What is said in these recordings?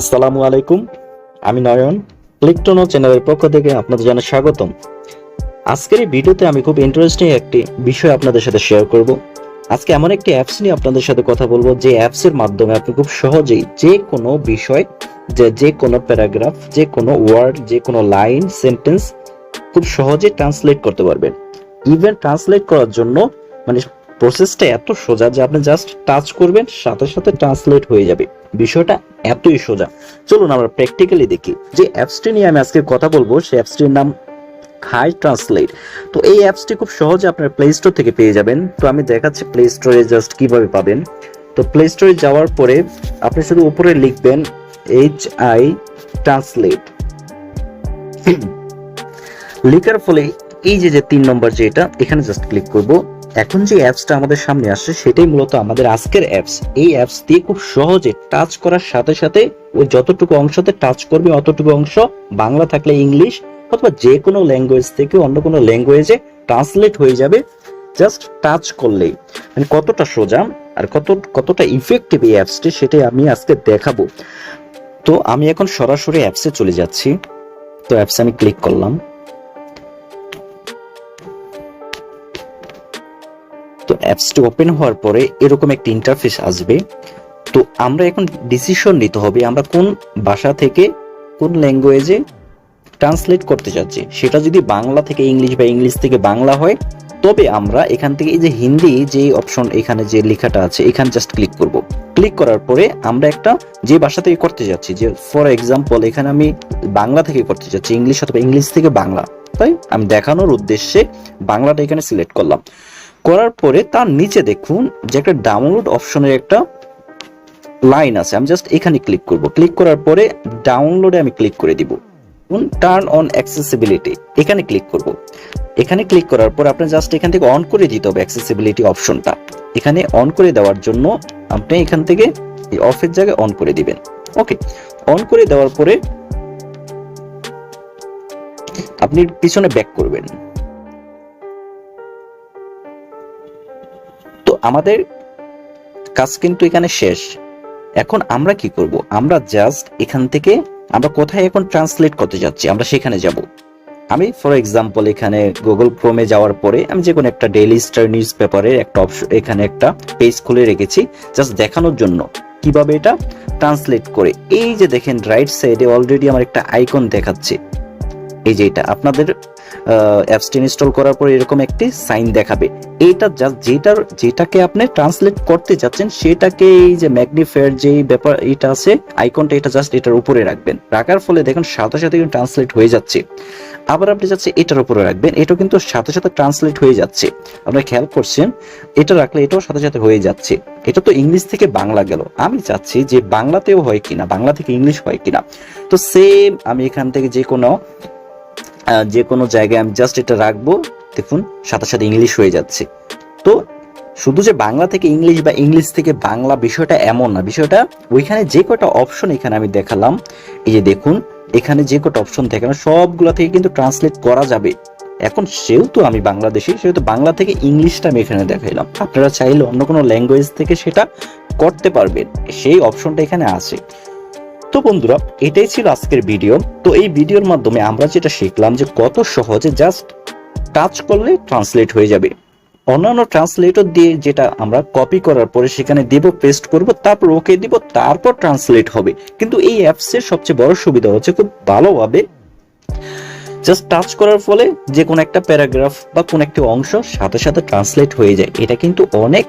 আসসালামু আলাইকুম, আমি নয়ন। ক্লিকটোনো চ্যানেলের পক্ষ থেকে আপনাদের জানাই স্বাগতম। আজকের এই ভিডিওতে আমি খুব ইন্টারেস্টিং একটি বিষয় আপনাদের সাথে শেয়ার করব। আজকে এমন একটি অ্যাপস নিয়ে আপনাদের সাথে কথা বলবো, যে অ্যাপসের মাধ্যমে আপনি খুব সহজেই যে কোনো বিষয়, যে কোনো প্যারাগ্রাফ, যে কোনো ওয়ার্ড, যে কোনো লাইন, সেন্টেন্স খুব সহজে ট্রান্সলেট করতে পারবেন। ইভেন ট্রান্সলেট করার জন্য মানে প্রসেসটা এত সোজা যে আপনি জাস্ট টাচ করবেন, সাথে সাথে ট্রান্সলেট হয়ে যাবে। বিষয়টা এতই সোজা। চলুন আমরা প্র্যাকটিক্যালি দেখি। যে অ্যাপসটি নিয়ে আমি আজকে কথা বলবো, সেই অ্যাপসটির নাম হাই ট্রান্সলেট। তো এই অ্যাপসটি খুব সহজে আপনার প্লে স্টোর থেকে পেয়ে যাবেন। তো আমি দেখাচ্ছি প্লে স্টোরে জাস্ট কিভাবে পাবেন। তো প্লে স্টোরে যাওয়ার পরে আপনি শুধু উপরে লিখবেন HI ট্রান্সলেট। লেখার ফলে এই যে 3 নম্বর যেটা, এখানে জাস্ট ক্লিক করব। এখন যে অ্যাপসটা আমাদের সামনে আসছে সেটাই মূলত আমাদের আজকের অ্যাপস। এই অ্যাপস দিয়ে খুব সহজে টাচ করার সাথে সাথে ওই যতটুকু অংশতে টাচ করবে অতটুকু অংশ বাংলা থাকলে ইংলিশ অথবা যে কোনো ল্যাঙ্গুয়েজ থেকে অন্য কোনো ল্যাঙ্গুয়েজে ট্রান্সলেট হয়ে যাবে জাস্ট টাচ করলেই। মানে কতটা সোজা আর কতটা ইফেক্টিভ এই অ্যাপসটি, সেটাই আমি আজকে দেখাবো। তো আমি এখন সরাসরি অ্যাপসে চলে যাচ্ছি। তো অ্যাপসে আমি ক্লিক করলাম। তো অ্যাপসটি ওপেন হওয়ার পরে এরকম একটা ইন্টারফেস আসবে। তো আমরা এখন ডিসিশন নিতে হবে আমরা কোন ভাষা থেকে কোন ল্যাঙ্গুয়েজে ট্রান্সলেট করতে চাচ্ছি। সেটা যদি বাংলা থেকে ইংলিশ বা ইংলিশ থেকে বাংলা হয়, তবে আমরা এখান থেকে এই যে হিন্দি যে অপশন, এখানে যে লেখাটা আছে এখানে জাস্ট ক্লিক করব। ক্লিক করার পরে আমরা একটা যে ভাষা থেকে করতে যাচ্ছি, যে ফর এক্সাম্পল এখানে আমি বাংলা থেকে করতে যাচ্ছি, ইংলিশ অথবা ইংলিশ থেকে বাংলা, তাই আমি দেখানোর উদ্দেশ্যে বাংলাটা এখানে সিলেক্ট করলাম। করার পরে তার নিচে দেখুন যে একটা ডাউনলোড অপশনের একটা লাইন আছে, আমি জাস্ট এখানে ক্লিক করব। ক্লিক করার পরে ডাউনলোডে আমি ক্লিক করে দিব। টার্ন অন অ্যাক্সেসিবিলিটি এখানে ক্লিক করব। এখানে ক্লিক করার পর আপনি জাস্ট এখান থেকে অন করে দিতে হবে অ্যাক্সেসিবিলিটি অপশনটা। এখানে অন করে দেওয়ার জন্য আপনি এখান থেকে এই অফের জায়গায় অন করে দিবেন। ওকে, অন করে দেওয়ার পরে আপনি পিছনে ব্যাক করবেন। তো আমাদের কাজ কিন্তু এখানে শেষ। এখন আমরা কি করব, আমরা জাস্ট এখান থেকে আমরা কোথায় এখন ট্রান্সলেট করতে যাচ্ছি আমরা সেখানে যাব। আমি ফর এক্সাম্পল এখানে গুগল ক্রোমে যাওয়ার পরে আমি যে কোনো একটা ডেইলি স্টার নিউজ পেপারের একটা অপশন, এখানে একটা পেজ খুলে রেখেছি জাস্ট দেখানোর জন্য কিভাবে এটা ট্রান্সলেট করে। এই যে দেখেন রাইট সাইডে অলরেডি আমার একটা আইকন দেখাচ্ছে। এই যে এটা আপনাদের অ্যাপসটি ইনস্টল করার পর এরকম একটি সাইন দেখাবে। এইটা জাস্ট যেটাকে আপনি ট্রান্সলেট করতে যাচ্ছেন সেটাকে এই যে ম্যাগনিফায়ার যে ব্যাপার এটা আছে আইকনটা, এটা জাস্ট এটার উপরে রাখবেন। রাখার ফলে দেখুন সাথে সাথে কিন্তু ট্রান্সলেট হয়ে যাচ্ছে। আবার আপনি যাচ্ছে এটার উপরে রাখবেন, এটাও কিন্তু সাথে সাথে ট্রান্সলেট হয়ে যাচ্ছে। আপনারা খেয়াল করছেন এটা রাখলে এটাও সাথে সাথে হয়ে যাচ্ছে। এটা তো ইংলিশ থেকে বাংলা গেল, আমি চাচ্ছি যে বাংলাতেও হয় কিনা, বাংলা থেকে ইংলিশ হয় কিনা। তো সেম আমি এখান থেকে যে কোনো জায়গায় আমি জাস্ট এটা রাখবো, দেখুন সাথে সাথে ইংলিশ হয়ে যাচ্ছে। তো শুধু যে বাংলা থেকে ইংলিশ বা ইংলিশ থেকে বাংলা বিষয়টা এমন না, বিষয়টা ওইখানে যে কটা অপশন এখানে আমি দেখালাম, এই যে দেখুন এখানে যে কটা অপশন দেখালাম সবগুলা থেকে কিন্তু ট্রান্সলেট করা যাবে। এখন সেহেতু আমি বাংলাদেশি, সেহেতু বাংলা থেকে ইংলিশটা আমি এখানে দেখাইলাম। আপনারা চাইলে অন্য কোনো ল্যাঙ্গুয়েজ থেকে সেটা করতে পারবেন, সেই অপশনটা এখানে আছে। তো বন্ধুরা, এটাই ছিল আজকের ভিডিও। তো এই ভিডিওর মাধ্যমে আমরা যেটা শিখলাম যে কত সহজে জাস্ট টাচ করলে ট্রান্সলেট হয়ে যাবে। অন্যান্য ট্রান্সলেটর দিয়ে যেটা আমরা কপি করার পরে সেখানে দেব, পেস্ট করব, তারপর ওকে দিব, তারপর ট্রান্সলেট হবে। কিন্তু এই অ্যাপসের সবচেয়ে বড় সুবিধা হচ্ছে খুব ভালোভাবে জাস্ট টাচ করার ফলে যে কোনো একটা প্যারাগ্রাফ বা কোন একটা অংশ সাথে সাথে ট্রান্সলেট হয়ে যায়। এটা কিন্তু অনেক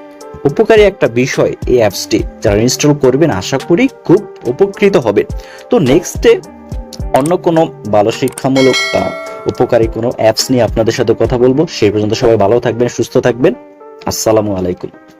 উপকারী একটা বিষয়। এই অ্যাপসটি যারা ইনস্টল করবেন আশা করি খুব উপকৃত হবে। তো নেক্সটে অন্য কোনো ভালো শিক্ষামূলক বা উপকারী কোনো অ্যাপস নিয়ে আপনাদের সাথে কথা বলবো। সেই পর্যন্ত সবাই ভালো থাকবেন, সুস্থ থাকবেন। আসসালামু আলাইকুম।